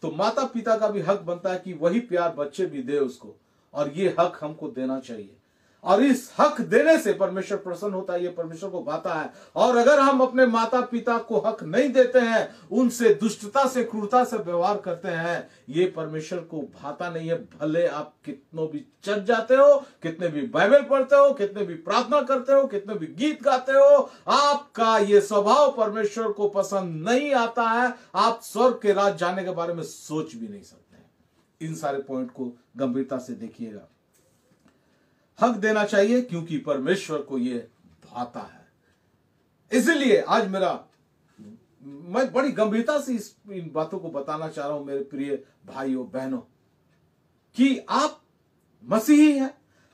S1: तो माता पिता का भी हक बनता है कि वही प्यार बच्चे भी दे उसको, और ये हक हमको देना चाहिए। और इस हक देने से परमेश्वर प्रसन्न होता है, ये परमेश्वर को भाता है। और अगर हम अपने माता पिता को हक नहीं देते हैं, उनसे दुष्टता से, क्रूरता से व्यवहार करते हैं, ये परमेश्वर को भाता नहीं है। भले आप कितनों भी चर्च जाते हो, कितने भी बाइबल पढ़ते हो, कितने भी प्रार्थना करते हो, कितने भी गीत गाते हो, आपका ये स्वभाव परमेश्वर को पसंद नहीं आता है। आप स्वर्ग के राज जाने के बारे में सोच भी नहीं सकते हैं। इन सारे पॉइंट को गंभीरता से देखिएगा। हक देना चाहिए क्योंकि परमेश्वर को ये भाता है। इसलिए आज मैं बड़ी गंभीरता से इन बातों को बताना चाह रहा हूं मेरे प्रिय भाइयों बहनों, कि आप मसीही हैं,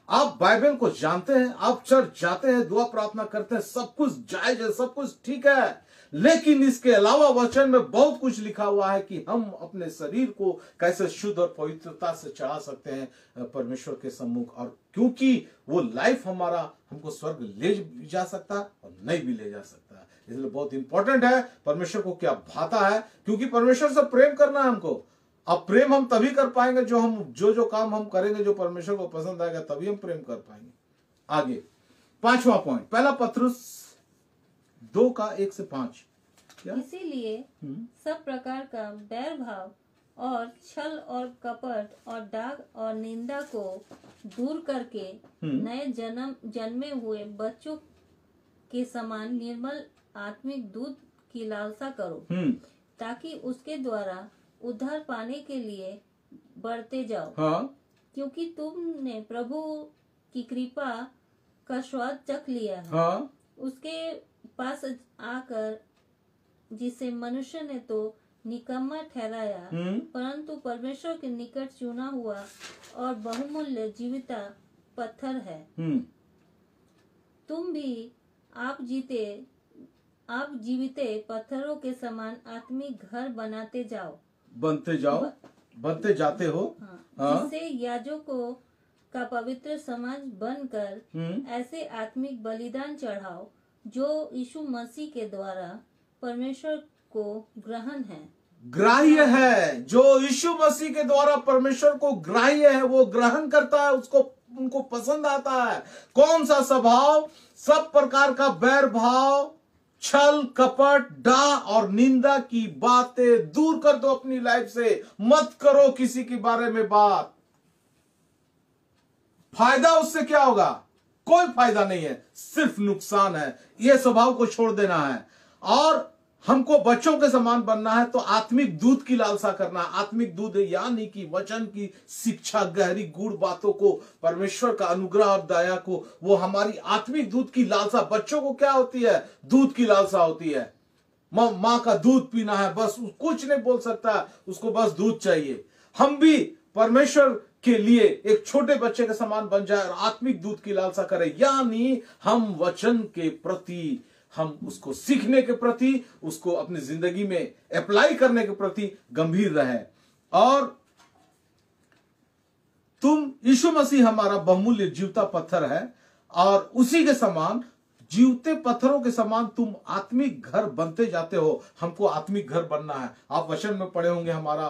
S1: आप बाइबल को जानते हैं, आप चर्च जाते हैं, दुआ प्रार्थना करते हैं, सब कुछ जायज है, सब कुछ ठीक है। लेकिन इसके अलावा वचन में बहुत कुछ लिखा हुआ है कि हम अपने शरीर को कैसे शुद्ध और पवित्रता से चढ़ा सकते हैं परमेश्वर के सम्मुख, और क्योंकि वो लाइफ हमारा हमको स्वर्ग ले जा सकता है और नहीं भी ले जा सकता है। इसलिए बहुत इंपॉर्टेंट है परमेश्वर को क्या भाता है, क्योंकि परमेश्वर से प्रेम करना है हमको। अब प्रेम हम तभी कर पाएंगे जो काम हम करेंगे जो परमेश्वर को पसंद आएगा, तभी हम प्रेम कर पाएंगे। आगे 5वां पॉइंट, पहला पत्रुस 2:1-5।
S2: इसीलिए सब प्रकार का बैर भाव और छल और कपट और दाग और निंदा को दूर करके नए जन्मे हुए बच्चों के समान निर्मल आत्मिक दूध की लालसा करो, ताकि उसके द्वारा उद्धार पाने के लिए बढ़ते जाओ। क्योंकि तुमने प्रभु की कृपा का स्वाद चख लिया है। उसके पास आकर जिसे मनुष्य ने तो निकम्मा ठहराया, परंतु परमेश्वर के निकट चुना हुआ और बहुमूल्य जीविता पत्थर है। तुम भी आप जीविते पत्थरों के समान आत्मिक घर बनते जाते हो, जिससे याजकों का पवित्र समाज बनकर ऐसे आत्मिक बलिदान चढ़ाओ जो यीशु मसीह के द्वारा परमेश्वर को ग्राह्य है। जो यीशु मसीह के द्वारा परमेश्वर को ग्राह्य है, वो ग्रहण करता है, उसको उनको पसंद आता है। कौन सा स्वभाव? सब प्रकार का बैर भाव, छल कपट, डाह और निंदा की बातें दूर कर दो अपनी लाइफ से। मत करो किसी के बारे में बात। फायदा उससे क्या होगा? कोई फायदा नहीं है, सिर्फ नुकसान है। यह स्वभाव को छोड़ देना है और हमको बच्चों के समान बनना है। तो आत्मिक दूध की लालसा करना। आत्मिक दूध यानी कि वचन की शिक्षा, गहरी गूढ़ बातों को, परमेश्वर का अनुग्रह और दया को, वो हमारी आत्मिक दूध की लालसा। बच्चों को क्या होती है? दूध की लालसा होती है। माँ का दूध पीना है, बस कुछ नहीं बोल सकता, उसको बस दूध चाहिए। हम भी परमेश्वर के लिए एक छोटे बच्चे के समान बन जाए और आत्मिक दूध की लालसा करें, यानी हम वचन के प्रति, हम उसको सीखने के प्रति, उसको अपनी जिंदगी में अप्लाई करने के प्रति गंभीर रहे। और यीशु मसीह हमारा बहुमूल्य जीवता पत्थर है और उसी के समान, जीवते पत्थरों के समान तुम आत्मिक घर बनते जाते हो। हमको आत्मिक घर बनना है। आप वचन में पढ़े होंगे हमारा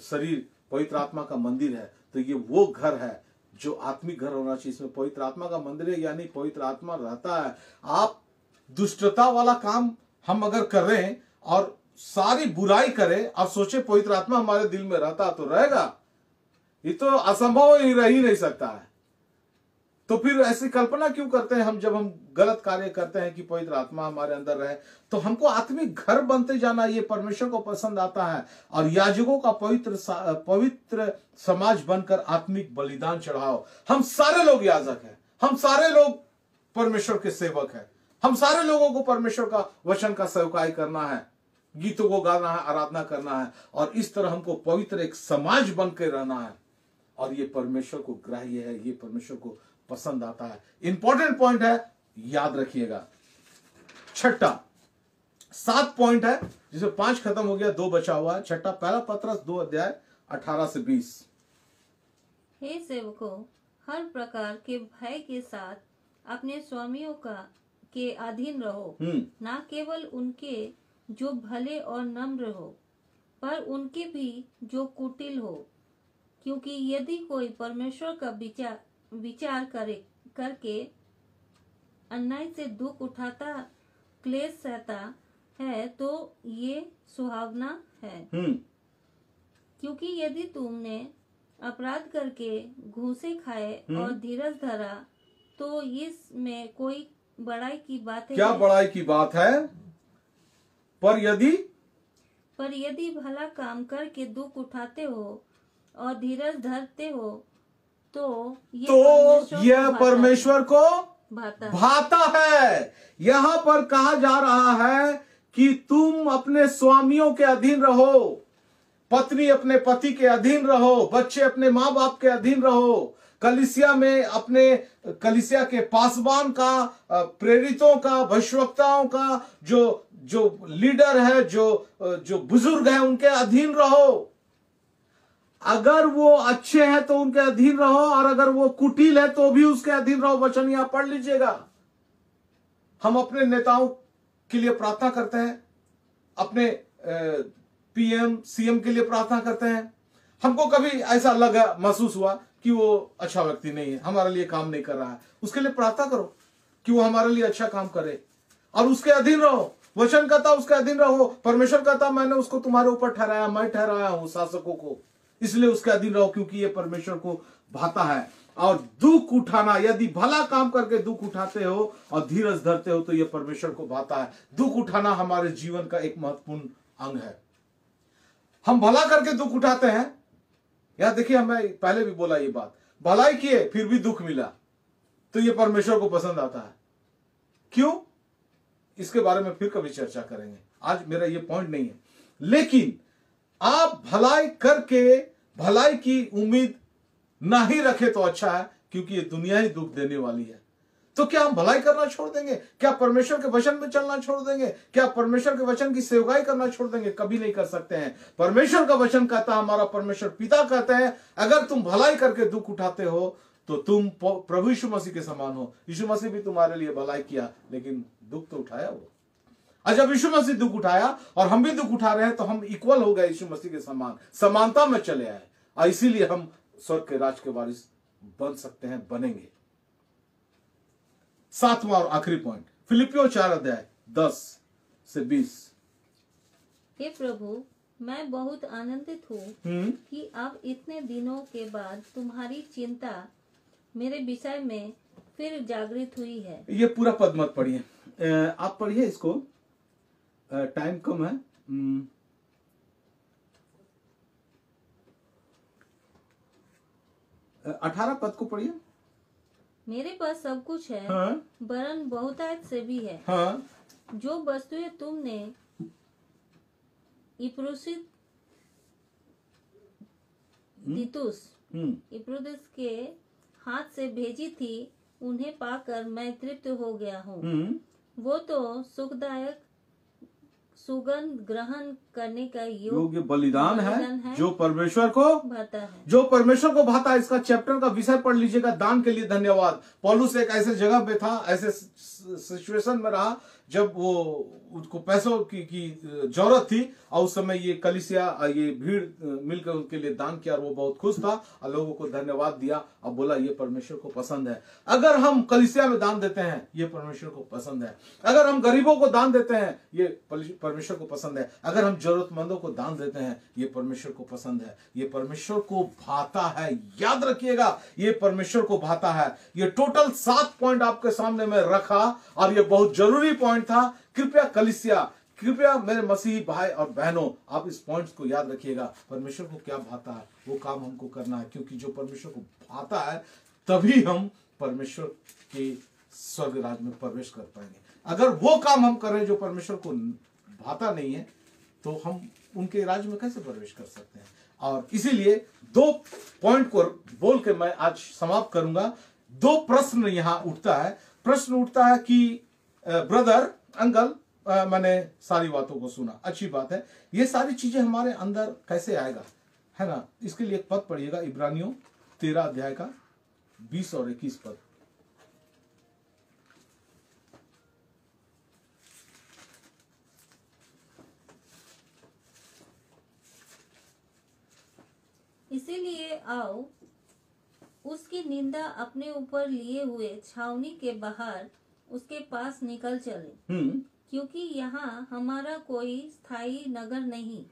S2: शरीर पवित्र आत्मा का मंदिर है, तो ये वो घर है जो आत्मिक घर होना चाहिए। इसमें पवित्र आत्मा का मंदिर है, यानी पवित्र आत्मा रहता है। आप दुष्टता वाला काम हम अगर करें और सारी बुराई करें और सोचे पवित्र आत्मा हमारे दिल में रहता तो रहेगा?
S1: ये तो असंभव ही रह ही नहीं सकता है। तो फिर ऐसी कल्पना क्यों करते हैं हम, जब हम गलत कार्य करते हैं कि पवित्र आत्मा हमारे अंदर रहे। तो हमको आत्मिक घर बनते जाना, ये परमेश्वर को पसंद आता है। और याजकों का पवित्र समाज बनकर आत्मिक बलिदान चढ़ाओ। हम सारे लोग याजक हैं, हम सारे लोग परमेश्वर के सेवक हैं। हम सारे लोगों को परमेश्वर का वचन का सेवकाई करना है, गीतों को गाना है, आराधना करना है, और इस तरह हमको पवित्र एक समाज बन के रहना है। और ये परमेश्वर को ग्राह्य है, ये परमेश्वर को पसंद आता है। इंपॉर्टेंट पॉइंट है, याद रखिएगा। छठा, 7 पॉइंट है जिसमें 5 खत्म हो गया, 2 बचा हुआ है। छठा, पहला पत्रस 2 अध्याय 18 से 20।
S2: हे सेवकों, हर प्रकार के भय के साथ अपने स्वामियों के अधीन रहो, ना केवल उनके जो भले और नम्र हो, पर उनके भी जो कुटिल हो। क्योंकि यदि कोई परमेश्वर का विचार करके अन्याय से दुख उठाता, क्लेश सहता है, तो ये सुहावना है। क्योंकि यदि तुमने अपराध करके घूसे खाए और धीरज धरा, तो इसमें कोई बड़ाई की बात है?
S1: क्या बड़ाई की बात है? पर यदि
S2: भला काम करके दुख उठाते हो और धीरज धरते हो, तो
S1: यह परमेश्वर को भाता है। यहाँ पर कहा जा रहा है कि तुम अपने स्वामियों के अधीन रहो, पत्नी अपने पति के अधीन रहो, बच्चे अपने माँ बाप के अधीन रहो, कलीसिया में अपने कलीसिया के पासवान का, प्रेरितों का, भविष्यवक्ताओं का, जो लीडर है, जो बुजुर्ग है, उनके अधीन रहो। अगर वो अच्छे हैं तो उनके अधीन रहो, और अगर वो कुटिल है तो भी उसके अधीन रहो। वचन यहां पढ़ लीजिएगा। हम अपने नेताओं के लिए प्रार्थना करते हैं, अपने पीएम सीएम के लिए प्रार्थना करते हैं। हमको कभी ऐसा लगा, महसूस हुआ कि वो अच्छा व्यक्ति नहीं है, हमारे लिए काम नहीं कर रहा है, उसके लिए प्रार्थना करो कि वो हमारे लिए अच्छा काम करे, और उसके अधीन रहो। वचन कहता उसके अधीन रहो। परमेश्वर कहता मैंने उसको तुम्हारे ऊपर ठहराया, मैं ठहराया हूं शासकों को, इसलिए उसके अधीन रहो, क्योंकि ये परमेश्वर को भाता है। और दुख उठाना, यदि भला काम करके दुख उठाते हो और धीरज धरते हो, तो ये परमेश्वर को भाता है। दुख उठाना हमारे जीवन का एक महत्वपूर्ण अंग है। हम भला करके दुख उठाते हैं। यार देखिए, हमें पहले भी बोला ये बात, भलाई किए फिर भी दुख मिला, तो ये परमेश्वर को पसंद आता है। क्यों? इसके बारे में फिर कभी चर्चा करेंगे, आज मेरा ये पॉइंट नहीं है। लेकिन आप भलाई करके भलाई की उम्मीद ना ही रखे तो अच्छा है, क्योंकि ये दुनिया ही दुख देने वाली है। तो क्या हम भलाई करना छोड़ देंगे? क्या परमेश्वर के वचन में चलना छोड़ देंगे? क्या परमेश्वर के वचन की सेवकाई करना छोड़ देंगे? कभी नहीं कर सकते हैं। परमेश्वर का वचन कहता है, हमारा परमेश्वर पिता कहते हैं, अगर तुम भलाई करके दुख उठाते हो तो तुम प्रभु यीशु मसीह के समान हो। यीशु मसीह भी तुम्हारे लिए भलाई किया, लेकिन दुख तो उठाया वो। और जब यीशु मसीह दुख उठाया और हम भी दुख उठा रहे हैं, तो हम इक्वल हो गए यीशु मसीह के समान, समानता में चले आए, और इसीलिए हम स्वर्ग के राज के वारिस बन सकते हैं, बनेंगे। 7वां और आखिरी पॉइंट, फिलिपियों 4 अध्याय 10 से 20।
S2: हे प्रभु, मैं बहुत आनंदित हूँ कि अब इतने दिनों के बाद तुम्हारी चिंता मेरे विषय में फिर जागृत हुई है। ये
S1: पूरा पद मत पढ़िए, आप पढ़िए इसको, टाइम कम है। 18 पद को पढ़िए।
S2: मेरे पास सब कुछ है,
S1: हाँ?
S2: वरन बहुतायत से भी है।
S1: हाँ?
S2: जो वस्तुएं तुमने इप्रुदिस के हाथ से भेजी थी, उन्हें पाकर मैं तृप्त हो गया हूँ। वो तो सुखदायक सुगंध ग्रहण करने का योग्य बलिदान है,
S1: जो परमेश्वर को
S2: भाता है।
S1: जो परमेश्वर को भाता है। इसका चैप्टर का विषय पढ़ लीजिएगा, दान के लिए धन्यवाद। पौलुस एक ऐसे जगह पे था, ऐसे सिचुएशन में रहा जब वो उसको पैसों की जरूरत थी, और उस समय ये कलीसिया, ये भीड़ मिलकर उनके लिए दान किया, और वो बहुत खुश था और लोगों को धन्यवाद दिया और बोला ये परमेश्वर को पसंद है। अगर हम कलीसिया में दान देते हैं, ये परमेश्वर को पसंद है। अगर हम गरीबों को दान देते हैं, ये परमेश्वर को पसंद है। अगर हम जरूरतमंदों को दान देते हैं, ये परमेश्वर को पसंद है, ये परमेश्वर को भाता है। याद रखिएगा, ये परमेश्वर को भाता है। ये टोटल 7 पॉइंट आपके सामने में रखा और ये बहुत जरूरी पॉइंट था। कृपया मेरे मसीही भाई और बहनों, आप इस पॉइंट्स को याद रखिएगा। परमेश्वर को क्या भाता है वो काम हमको करना है, क्योंकि जो परमेश्वर को भाता है तभी हम परमेश्वर के स्वर्ग राज में प्रवेश कर पाएंगे। अगर वो काम हम कर रहे हैं जो परमेश्वर को भाता नहीं है, तो हम उनके राज में कैसे प्रवेश कर सकते हैं। और इसीलिए 2 पॉइंट को बोल के मैं आज समाप्त करूंगा। 2 प्रश्न यहां उठता है। प्रश्न उठता है कि ब्रदर, अंकल, मैंने सारी बातों को सुना, अच्छी बात है, ये सारी चीजें हमारे अंदर कैसे आएगा, है ना। इसके लिए एक पद पढ़िएगा, इब्रानियों 13 अध्याय का 20 और 21 पद।
S2: इसीलिए आओ, उसकी निंदा अपने ऊपर लिए हुए छावनी के बाहर उसके पास निकल चले, क्योंकि यहाँ हमारा कोई स्थायी नगर नहीं,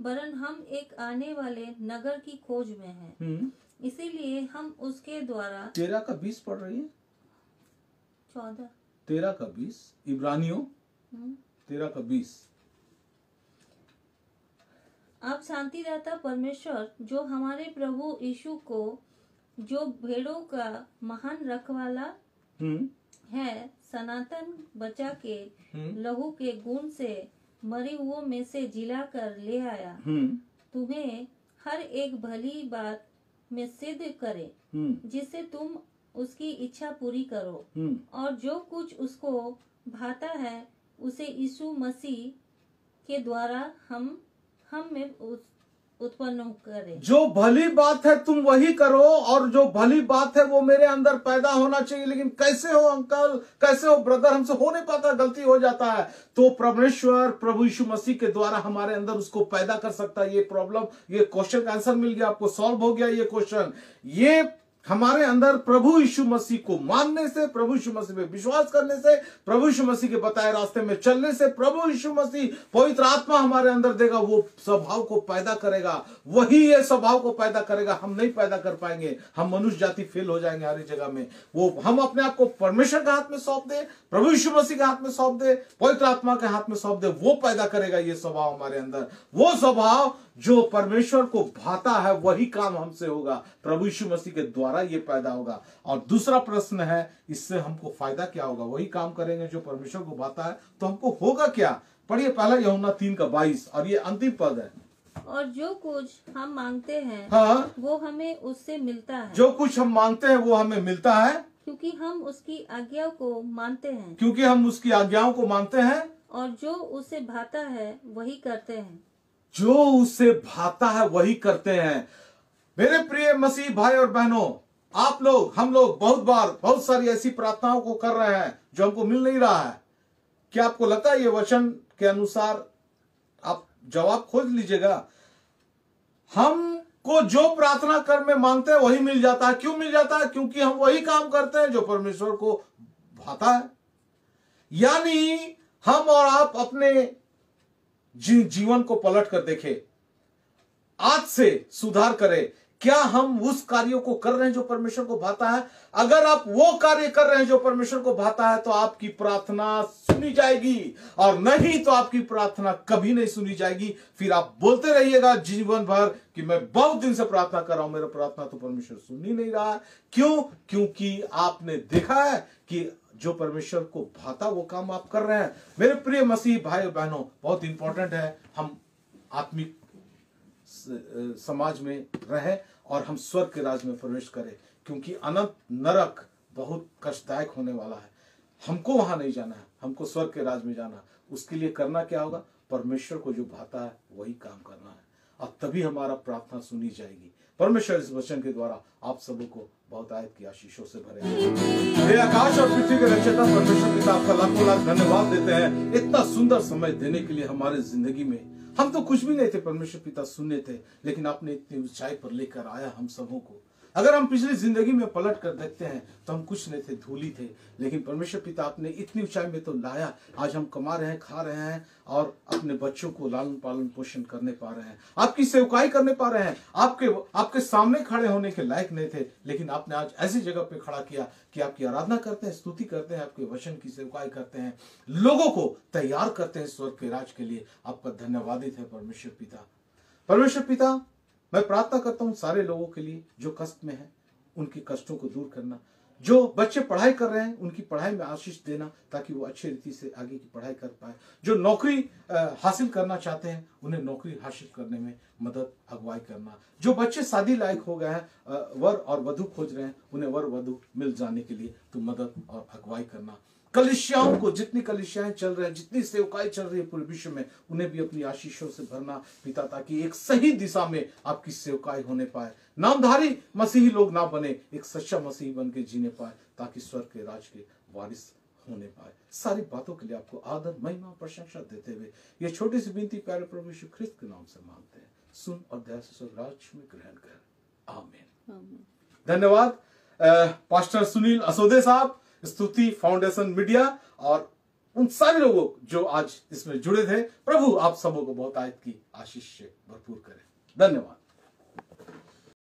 S2: वरन हम एक आने वाले नगर की खोज में हैं। इसीलिए हम उसके द्वारा
S1: 13 का 20 पढ़ रही है, 13 का 20, इब्रानियों 13 का 20।
S2: आप शांतिदाता परमेश्वर, जो हमारे प्रभु यीशु को, जो भेड़ों का महान रखवाला है, सनातन बचा के लहू के गुण से मरे हुओं में से जिला कर ले आया, तुम्हें हर एक भली बात में सिद्ध करे, जिससे तुम उसकी इच्छा पूरी करो, और जो कुछ उसको भाता है उसे यीशु मसीह के द्वारा हम में उत्पन्न करे।
S1: जो भली बात है तुम वही करो, और जो भली बात है वो मेरे अंदर पैदा होना चाहिए। लेकिन कैसे हो अंकल, कैसे हो ब्रदर, हमसे हो नहीं पाता, गलती हो जाता है। तो परमेश्वर प्रभु यीशु मसीह के द्वारा हमारे अंदर उसको पैदा कर सकता है। ये प्रॉब्लम, ये क्वेश्चन का आंसर मिल गया आपको, सॉल्व हो गया ये क्वेश्चन। ये हमारे अंदर प्रभु यीशु मसीह को मानने से, प्रभु यीशु मसीह पे विश्वास करने से, प्रभु यीशु मसीह के बताए रास्ते में चलने से, प्रभु यीशु मसीह पवित्र आत्मा हमारे अंदर देगा, वो स्वभाव को पैदा करेगा। वही ये स्वभाव को पैदा करेगा, हम नहीं पैदा कर पाएंगे। हम मनुष्य जाति फेल हो जाएंगे हर जगह में। वो हम अपने आप को परमेश्वर के हाथ में सौंप दे, प्रभु यीशु मसीह के हाथ में सौंप दे, पवित्र आत्मा के हाथ में सौंप दे, वो पैदा करेगा ये स्वभाव हमारे अंदर। वो स्वभाव जो परमेश्वर को भाता है वही काम हमसे होगा, प्रभु यीशु मसीह के द्वारा ये पैदा होगा। और दूसरा प्रश्न है, इससे हमको फायदा क्या होगा। वही काम करेंगे जो परमेश्वर को भाता है, तो हमको होगा क्या। पढ़िए पहला यूहन्ना 3 का 22, और ये अंतिम पद है।
S2: और जो कुछ हम मांगते हैं,
S1: हाँ,
S2: वो हमें उससे मिलता है।
S1: जो कुछ हम मांगते हैं वो हमें मिलता है,
S2: क्योंकि हम उसकी आज्ञा को मानते हैं।
S1: क्योंकि हम उसकी आज्ञाओं को मानते हैं,
S2: और जो उसे भाता है वही करते हैं।
S1: जो उससे भाता है वही करते हैं। मेरे प्रिय मसीह भाई और बहनों, आप लोग, हम लोग बहुत सारी ऐसी प्रार्थनाओं को कर रहे हैं जो हमको मिल नहीं रहा है। क्या आपको लगता है ये वचन के अनुसार आप जवाब खोज लीजिएगा। हमको जो प्रार्थना कर में मांगते हैं वही मिल जाता है। क्यों मिल जाता है? क्योंकि हम वही काम करते हैं जो परमेश्वर को भाता है। यानी हम और आप अपने जीवन को पलट कर देखें, आज से सुधार करें। क्या हम उस कार्यों को कर रहे हैं जो परमेश्वर को भाता है? अगर आप वो कार्य कर रहे हैं जो परमेश्वर को भाता है तो आपकी प्रार्थना सुनी जाएगी, और नहीं तो आपकी प्रार्थना कभी नहीं सुनी जाएगी। फिर आप बोलते रहिएगा जीवन भर कि मैं बहुत दिन से प्रार्थना कर रहा हूं, मेरा प्रार्थना तो परमेश्वर सुन ही नहीं रहा है। क्यों? क्योंकि आपने देखा है कि जो परमेश्वर को भाता वो काम आप कर रहे हैं। मेरे प्रिय मसीह भाई और बहनों, बहुत इंपॉर्टेंट है हम आत्मिक समाज में रहें और हम स्वर्ग के राज में प्रवेश करें, क्योंकि अनंत नरक बहुत कष्टदायक होने वाला है। हमको वहां नहीं जाना है, हमको स्वर्ग के राज में जाना है। उसके लिए करना क्या होगा? परमेश्वर को जो भाता है वही काम करना है, और तभी हमारा प्रार्थना सुनी जाएगी। परमेश्वर इस वचन के द्वारा आप सबों को बहुत आयत की आशीषों से भरे। हे आकाश और पृथ्वी के रचयिता परमेश्वर पिता, आपका लाखों लाख धन्यवाद देते हैं इतना सुंदर समय देने के लिए हमारे जिंदगी में। हम तो कुछ भी नहीं थे परमेश्वर पिता, सुनने थे, लेकिन आपने इतनी ऊंचाई पर लेकर आया हम सबों को। अगर हम पिछली जिंदगी में पलट कर देखते हैं तो हम कुछ नहीं थे, धूली थे, लेकिन परमेश्वर पिता आपने इतनी ऊंचाई में तो लाया। आज हम कमा रहे हैं, खा रहे हैं और अपने बच्चों को लालन पालन पोषण करने पा रहे हैं, आपकी सेवकाई करने पा रहे हैं। आपके सामने खड़े होने के लायक नहीं थे, लेकिन आपने आज ऐसी जगह पे खड़ा किया कि आपकी आराधना करते हैं, स्तुति करते हैं, आपके वचन की सेवकाई करते हैं, लोगों को तैयार करते हैं स्वर्ग के राज के लिए। आपका धन्यवादित है परमेश्वर पिता। परमेश्वर पिता, मैं प्रार्थना करता हूं सारे लोगों के लिए जो कष्ट में हैं, उनके कष्टों को दूर करना। जो बच्चे पढ़ाई कर रहे हैं उनकी पढ़ाई में आशीष देना, ताकि वो अच्छी रीति से आगे की पढ़ाई कर पाए। जो नौकरी हासिल करना चाहते हैं उन्हें नौकरी हासिल करने में मदद अगुवाई करना। जो बच्चे शादी लायक हो गए हैं, वर और वधु खोज रहे हैं, उन्हें वर वधु मिल जाने के लिए तो मदद और अगुवाई करना। कलीसियाओं को, जितनी कलीसियाएं चल रहे हैं, जितनी सेवकाई चल रही है पूरे विश्व में, उन्हें भी अपनी आशीषों से भरना पिता, ताकि एक सही दिशा में आपकी सेवकाई होने पाए। नामधारी मसीही लोग ना बने, एक सच्चा मसीही बन के जीने पाए, ताकि स्वर्ग के राज के वारिस होने पाए। सारी बातों के लिए आपको आदर, महिमा, प्रशंसा देते हुए ये छोटी सी विनती प्यारे प्रभु यीशु ख्रिस्त के नाम से मांगते हैं। सुन और दया से स्वर्ग राज में ग्रहण कर, आमीन। धन्यवाद पास्टर सुनील असोदे साहब, स्तुति फाउंडेशन मीडिया, और उन सारे लोगों जो आज इसमें जुड़े थे। प्रभु आप सबों को बहुत आयत की आशीष से भरपूर करें। धन्यवाद।